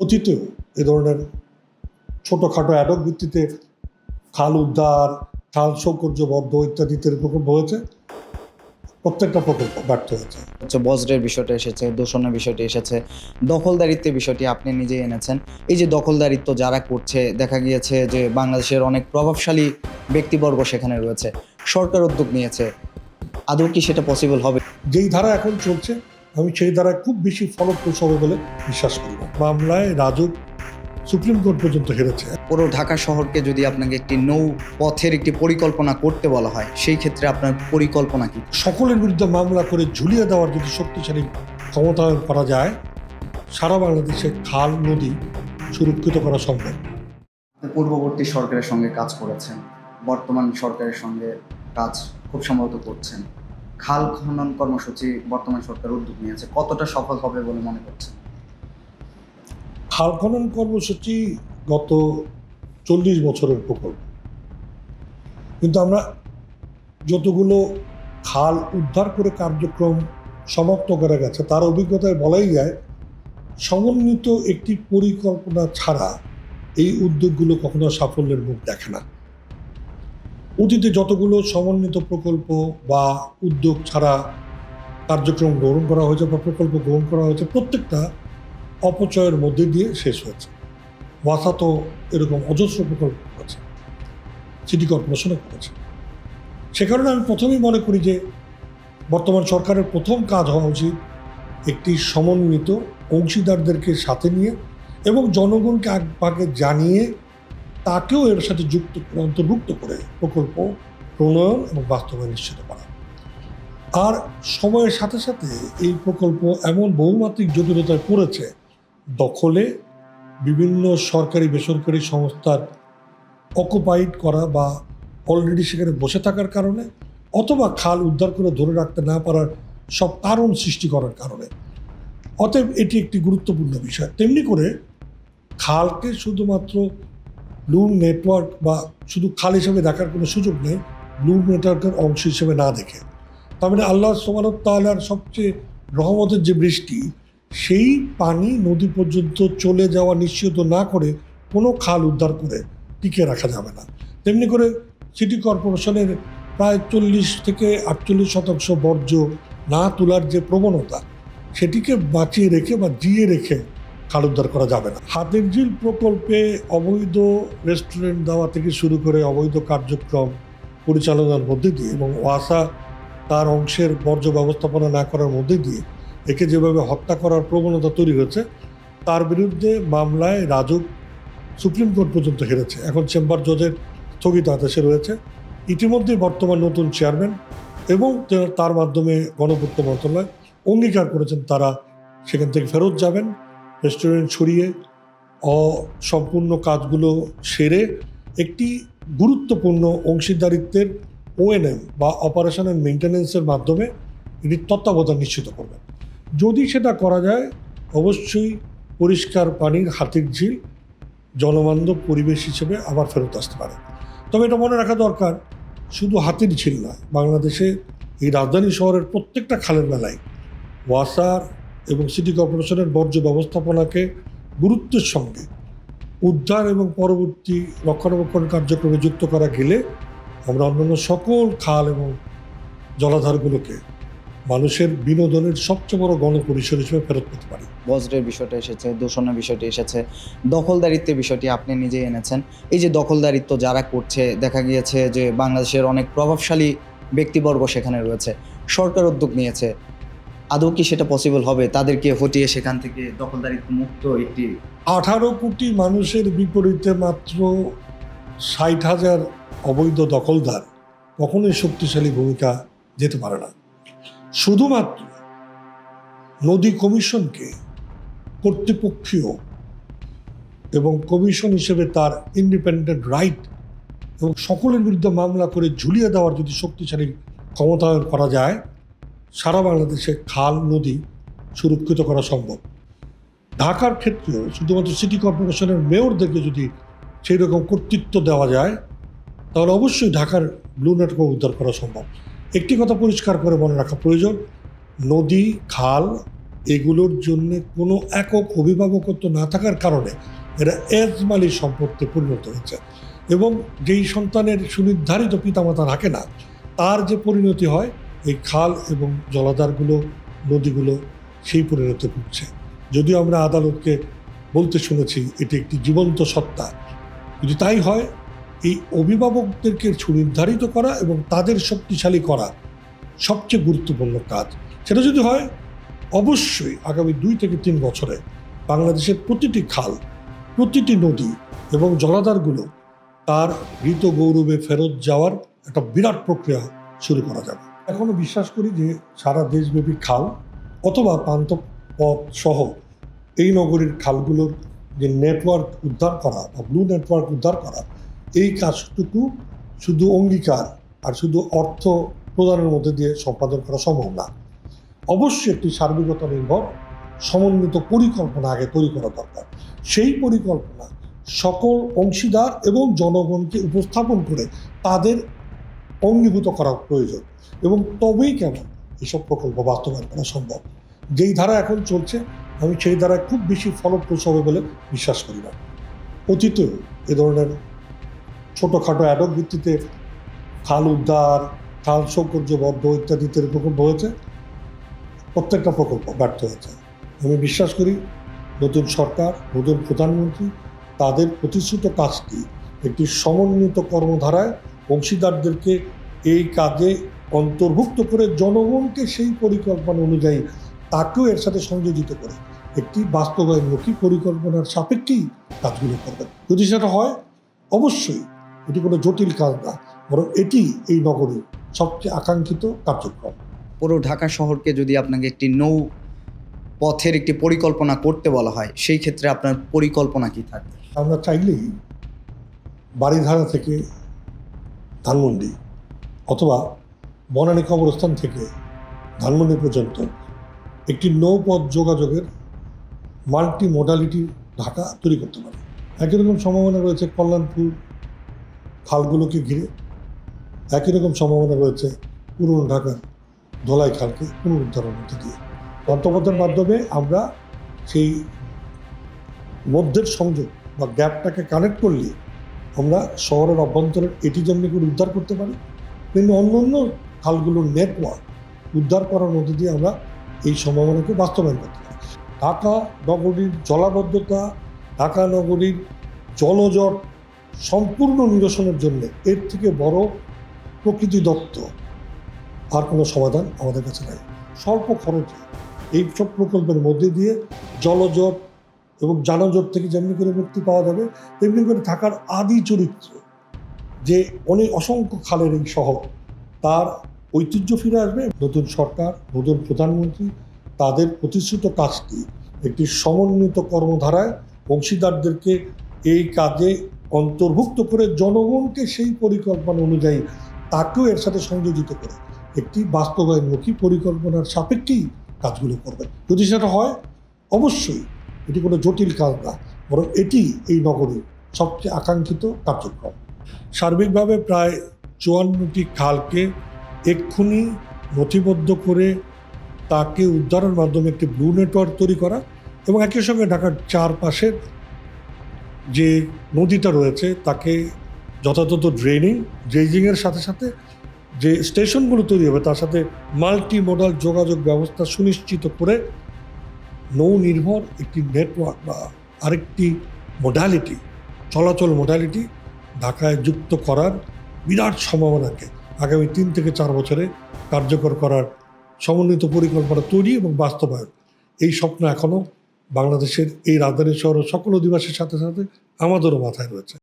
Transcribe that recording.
অতীতেও এ ধরনের ছোটোখাটো অ্যাডক ভিত্তিতে খাল উদ্ধার, খাল সৌকর্যবদ্ধ ইত্যাদিতে প্রকল্প হয়েছে। প্রত্যেকটা প্রকল্প ব্যর্থ হয়েছে। বজ্রের বিষয়টা এসেছে, দূষণের বিষয়টি এসেছে, দখলদারিত্বের বিষয়টি আপনি নিজেই এনেছেন। এই যে দখলদারিত্ব যারা করছে, দেখা গিয়েছে যে বাংলাদেশের অনেক প্রভাবশালী ব্যক্তিবর্গ সেখানে রয়েছে, সরকার উদ্যোগ নিয়েছে, আদৌ কি সেটা পসিবল হবে? যেই ধারা এখন চলছে আমি সেই ধারায় খুব বেশি ফলপ্রসূ হবে বলে বিশ্বাস করি না। মামলায় রাজুক সুপ্রিম কোর্ট পর্যন্ত হেরেছে। পুরো ঢাকা শহরকে যদি আপনাকে একটি নৌ পথের একটি পরিকল্পনা করতে বলা হয়, সেই ক্ষেত্রে আপনার পরিকল্পনা কি? সকলের বিরুদ্ধে মামলা করে ঝুলিয়ে দেওয়ার যদি শক্তিশালী ক্ষমতায়ন করা যায়, সারা বাংলাদেশে খাল নদী সুরক্ষিত করা সম্ভব। পূর্ববর্তী সরকারের সঙ্গে কাজ করেছেন, বর্তমান সরকারের সঙ্গে কাজ খুব সম্ভবত করছেন। খাল খনন কর্মসূচি বর্তমান সরকার উদ্যোগ নিয়েছে, কতটা সফল হবে বলে মনে করছেন? খাল খনন কর্মসূচি গত 40 বছরের প্রকল্প, কিন্তু আমরা যতগুলো খাল উদ্ধার করে কার্যক্রম সমাপ্ত করা গেছে তার অভিজ্ঞতায় বলাই যায় সমন্বিত একটি পরিকল্পনা ছাড়া এই উদ্যোগগুলো কখনো সাফল্যের মুখ দেখে না। অতীতে যতগুলো সমন্বিত প্রকল্প বা উদ্যোগ ছাড়া কার্যক্রম গ্রহণ করা হয়েছে বা প্রকল্প গ্রহণ করা হয়েছে, প্রত্যেকটা অপচয়ের মধ্যে দিয়ে শেষ হয়েছে। ওয়াসা তো এরকম অজস্র প্রকল্প করেছে, সিটি কর্পোরেশনও করেছে। সে কারণে আমি প্রথমেই মনে করি যে বর্তমান সরকারের প্রথম কাজ হওয়া উচিত একটি সমন্বিত অংশীদারদেরকে সাথে নিয়ে এবং জনগণকে আগভাগে জানিয়ে তাকেও এর সাথে অন্তর্ভুক্ত করে প্রকল্প প্রণয়ন এবং বাস্তবায়ন নিশ্চিত করা। আর সময়ের সাথে সাথে এই প্রকল্প এমন বহুমাত্রিক জটিলতায় পড়েছে, দখলে বিভিন্ন সরকারি বেসরকারি সংস্থার অকুপাইড করা বা অলরেডি সেখানে বসে থাকার কারণে, অথবা খাল উদ্ধার করে ধরে রাখতে না পারার সব কারণ সৃষ্টি করার কারণে। অতএব এটি একটি গুরুত্বপূর্ণ বিষয়। তেমনি করে খালকে শুধুমাত্র ব্লু নেটওয়ার্ক বা শুধু খাল হিসেবে দেখার কোনো সুযোগ নেই, ব্লু নেটওয়ার্কের অংশ হিসেবে না দেখে। তার মানে আল্লাহ সুবহানাহু ওয়া তাআলার সবচেয়ে রহমতের যে বৃষ্টি, সেই পানি নদী পর্যন্ত চলে যাওয়া নিশ্চিত না করে কোনো খাল উদ্ধার করে টিকে রাখা যাবে না। তেমনি করে সিটি কর্পোরেশনের প্রায় 40 থেকে 48% বর্জ্য না তোলার যে প্রবণতা, সেটিকে বাঁচিয়ে রেখে বা জিয়ে রেখে খাল উদ্ধার করা যাবে না। হাতির ঝিল প্রকল্পে অবৈধ রেস্টুরেন্ট দেওয়া থেকে শুরু করে অবৈধ কার্যক্রম পরিচালনার মধ্যে দিয়ে এবং ওয়াসা তার অংশের বর্জ্য ব্যবস্থাপনা না করার মধ্যে দিয়ে একে যেভাবে হত্যা করার প্রবণতা তৈরি হয়েছে, তার বিরুদ্ধে মামলায় রাজুক সুপ্রিম কোর্ট পর্যন্ত হেরেছে। এখন চেম্বার জজের স্থগিত আদেশে রয়েছে। ইতিমধ্যেই বর্তমান নতুন চেয়ারম্যান এবং তার মাধ্যমে গণপূর্ত মন্ত্রণালয় অঙ্গীকার করেছেন তারা সেখান থেকে ফেরত যাবেন, রেস্টুরেন্ট সরিয়ে অসম্পূর্ণ কাজগুলো সেরে একটি গুরুত্বপূর্ণ অংশীদারিত্বের ওএনএম বা অপারেশন অ্যান্ড মেনটেন্যান্সের মাধ্যমে এটি তত্ত্বাবধান নিশ্চিত করবেন। যদি সেটা করা যায়, অবশ্যই পরিষ্কার পানির হাতির ঝিল জলবান্ধব পরিবেশ হিসেবে আবার ফেরত আসতে পারে। তবে এটা মনে রাখা দরকার, শুধু হাতির ঝিল নয়, বাংলাদেশে এই রাজধানী শহরের প্রত্যেকটা খালের বেলায় ওয়াসার এবং সিটি কর্পোরেশনের বর্জ্য ব্যবস্থাপনাকে গুরুত্বের সঙ্গে উদ্ধার এবং পরবর্তী রক্ষণাবেক্ষণ কার্যক্রমে যুক্ত করা গেলে আমরা অন্যান্য সকল খাল এবং জলাধারগুলোকে মানুষের বিনোদনের সবচেয়ে বড় গণপরিসর হিসেবে ফেরত পেতে পারি। বজ্রের বিষয়টা এসেছে, দূষণের বিষয়টি এসেছে, দখলদারিত্বের বিষয়টি আপনি নিজেই এনেছেন। এই যে দখলদারিত্ব যারা করছে, দেখা গিয়েছে যে বাংলাদেশের অনেক প্রভাবশালী ব্যক্তিবর্গ সেখানে রয়েছে, সরকার উদ্যোগ নিয়েছে, আদৌ কি সেটা পসিবল হবে তাদেরকে হটিয়ে সেখান থেকে দখলদারিত্ব মুক্ত একটি? 18 কোটি মানুষের বিপরীতে মাত্র 60,000 অবৈধ দখলদার কখনোই শক্তিশালী ভূমিকা যেতে পারে না। শুধুমাত্র নদী কমিশনকে কর্তৃপক্ষীয় এবং কমিশন হিসেবে তার ইন্ডিপেন্ডেন্ট রাইট এবং সকলের বিরুদ্ধে মামলা করে ঝুলিয়ে দেওয়ার যদি শক্তিশালী ক্ষমতায়ন করা যায়, সারা বাংলাদেশে খাল নদী সুরক্ষিত করা সম্ভব। ঢাকার ক্ষেত্রেও শুধুমাত্র সিটি কর্পোরেশনের মেয়রদেরকে যদি সেই রকম কর্তৃত্ব দেওয়া যায়, তাহলে অবশ্যই ঢাকার ব্লু নেটওয়ার্ক উদ্ধার করা সম্ভব। একটি কথা পরিষ্কার করে মনে রাখা প্রয়োজন, নদী খাল এগুলোর জন্য কোনো একক অভিভাবকত্ব না থাকার কারণে এরা এজমালি সম্পত্তি পরিণত হয়েছে এবং যেই সন্তানের সুনির্ধারিত পিতামাতা রাখে না তার যে পরিণতি হয় এই খাল এবং জলাধারগুলো নদীগুলো সেই পরিণতি ঘটছে। যদিও আমরা আদালতকে বলতে শুনেছি এটি একটি জীবন্ত সত্তা, যদি তাই হয় এই অভিভাবকদেরকে সুনির্ধারিত করা এবং তাদের শক্তিশালী করা সবচেয়ে গুরুত্বপূর্ণ কাজ। সেটা যদি হয় অবশ্যই আগামী 2 থেকে 3 বছরে বাংলাদেশের প্রতিটি খাল, প্রতিটি নদী এবং জলাধারগুলো তার মৃত গৌরবে ফেরত যাওয়ার একটা বিরাট প্রক্রিয়া শুরু করা যাবে। এখনো বিশ্বাস করি যে সারা দেশব্যাপী খাল অথবা পান্থপথ সহ এই নগরীর খালগুলোর যে নেটওয়ার্ক উদ্ধার করা বা ব্লু নেটওয়ার্ক উদ্ধার করা, এই কাজটুকু শুধু অঙ্গীকার আর শুধু অর্থ প্রদানের মধ্যে দিয়ে সম্পাদন করা সম্ভব না। অবশ্যই একটি সার্বিকতা নির্ভর সমন্বিত পরিকল্পনা আগে তৈরি করা দরকার। সেই পরিকল্পনা সকল অংশীদার এবং জনগণকে উপস্থাপন করে তাদের অঙ্গীভূত করা প্রয়োজন এবং তবেই কেমন এসব প্রকল্প বাস্তবায়ন করা সম্ভব। যেই ধারা এখন চলছে আমি সেই ধারায় খুব বেশি ফলপ্রসূ হবে বলে বিশ্বাস করি না। অতীতেও এ ধরনের ছোটোখাটো অ্যাডক ভিত্তিতে খাল উদ্ধার, খাল সৌকর্যবদ্ধ ইত্যাদিতে প্রকল্প হয়েছে, প্রত্যেকটা প্রকল্প ব্যর্থ হয়েছে। আমি বিশ্বাস করি নতুন সরকার, নতুন প্রধানমন্ত্রী তাদের প্রতিশ্রুত কাজটি একটি সমন্বিত কর্মধারায় অংশীদারদেরকে এই কাজে অন্তর্ভুক্ত করে জনগণকে সেই পরিকল্পনা অনুযায়ী তাকেও এর সাথে সংযোজিত করে একটি বাস্তবায়নমুখী পরিকল্পনার সাপেক্ষেই কাজগুলো করবেন। যদি সেটা হয় অবশ্যই এটি কোনো জটিল কাজ না, বরং এটি এই নগরীর সবচেয়ে আকাঙ্ক্ষিত কার্যক্রম। পুরো ঢাকা শহরকে যদি আপনাকে একটি নৌ পথের একটি পরিকল্পনা করতে বলা হয়, সেই ক্ষেত্রে আপনার পরিকল্পনা কি থাকবে? আমরা চাইলেই বাড়িধারা থেকে ধানমন্ডি অথবা বনানী কবরস্থান থেকে ধানমন্ডি পর্যন্ত একটি নৌপথ যোগাযোগের মাল্টি মডালিটি ঢাকা তৈরি করতে পারে। একই রকম সম্ভাবনা রয়েছে কল্যাণপুর খালগুলোকে ঘিরে, একই রকম সম্ভাবনা রয়েছে পুরনো ঢাকার ধলাই খালকে পুনরুদ্ধারের মধ্যে দিয়ে। গন্তব্যের মাধ্যমে আমরা সেই মধ্যের সংযোগ বা গ্যাপটাকে কানেক্ট করলে আমরা শহরের অভ্যন্তরের এটি যেমনি করে উদ্ধার করতে পারি, কিন্তু অন্য অন্য খালগুলোর নেটওয়ার্ক উদ্ধার করার মধ্যে দিয়ে আমরা এই সম্ভাবনাকে বাস্তবায়ন করতে পারি। ঢাকা নগরীর জলাবদ্ধতা, ঢাকা নগরীর জলজট সম্পূর্ণ নিরসনের জন্য এর থেকে বড় প্রকৃতি দত্ত আর কোনো সমাধান আমাদের কাছে নাই। স্বল্প খরচে এই সব প্রকল্পের মধ্যে দিয়ে জলজট এবং যানজট থেকে যেমনি করে মুক্তি পাওয়া যাবে, তেমনি করে ঢাকার আদি চরিত্র যে অনেক অসংখ্য খালের এই শহর তার ঐতিহ্য ফিরে আসবে। নতুন সরকার, নতুন প্রধানমন্ত্রী তাদের প্রতিশ্রুত কাজটি একটি সমন্বিত কর্মধারায় অংশীদারদেরকে এই কাজে অন্তর্ভুক্ত করে জনগণকে সেই পরিকল্পনা অনুযায়ী তাকেও এর সাথে সংযোজিত করে একটি বাস্তবায়নমুখী পরিকল্পনার সাপেক্ষেই কাজগুলো করবেন। যদি সেটা হয় অবশ্যই এটি কোনো জটিল কাজ না, বরং এটি এই নগরীর সবচেয়ে আকাঙ্ক্ষিত কার্যক্রম। সার্বিকভাবে প্রায় 54টি খালকে এক্ষুনি নথিবদ্ধ করে তাকে উদ্ধারের মাধ্যমে একটি ব্লু নেটওয়ার্ক তৈরি করা এবং একই সঙ্গে ঢাকার চারপাশের যে নদীটা রয়েছে তাকে যথাযথ ড্রেজিংয়ের সাথে সাথে যে স্টেশনগুলো তৈরি হবে তার সাথে মাল্টি মডাল যোগাযোগ ব্যবস্থা সুনিশ্চিত করে নৌ নির্ভর একটি নেটওয়ার্ক বা আরেকটি মডালিটি, চলাচল মডালিটি ঢাকায় যুক্ত করার বিরাট সম্ভাবনাকে আগামী 3 থেকে 4 বছরে কার্যকর করার সমন্বিত পরিকল্পনা তৈরি এবং বাস্তবায়ন, এই স্বপ্ন এখনও বাংলাদেশের এই রাজধানী শহরের সকল অধিবাসীর সাথে সাথে আমাদেরও মাথায় রয়েছে।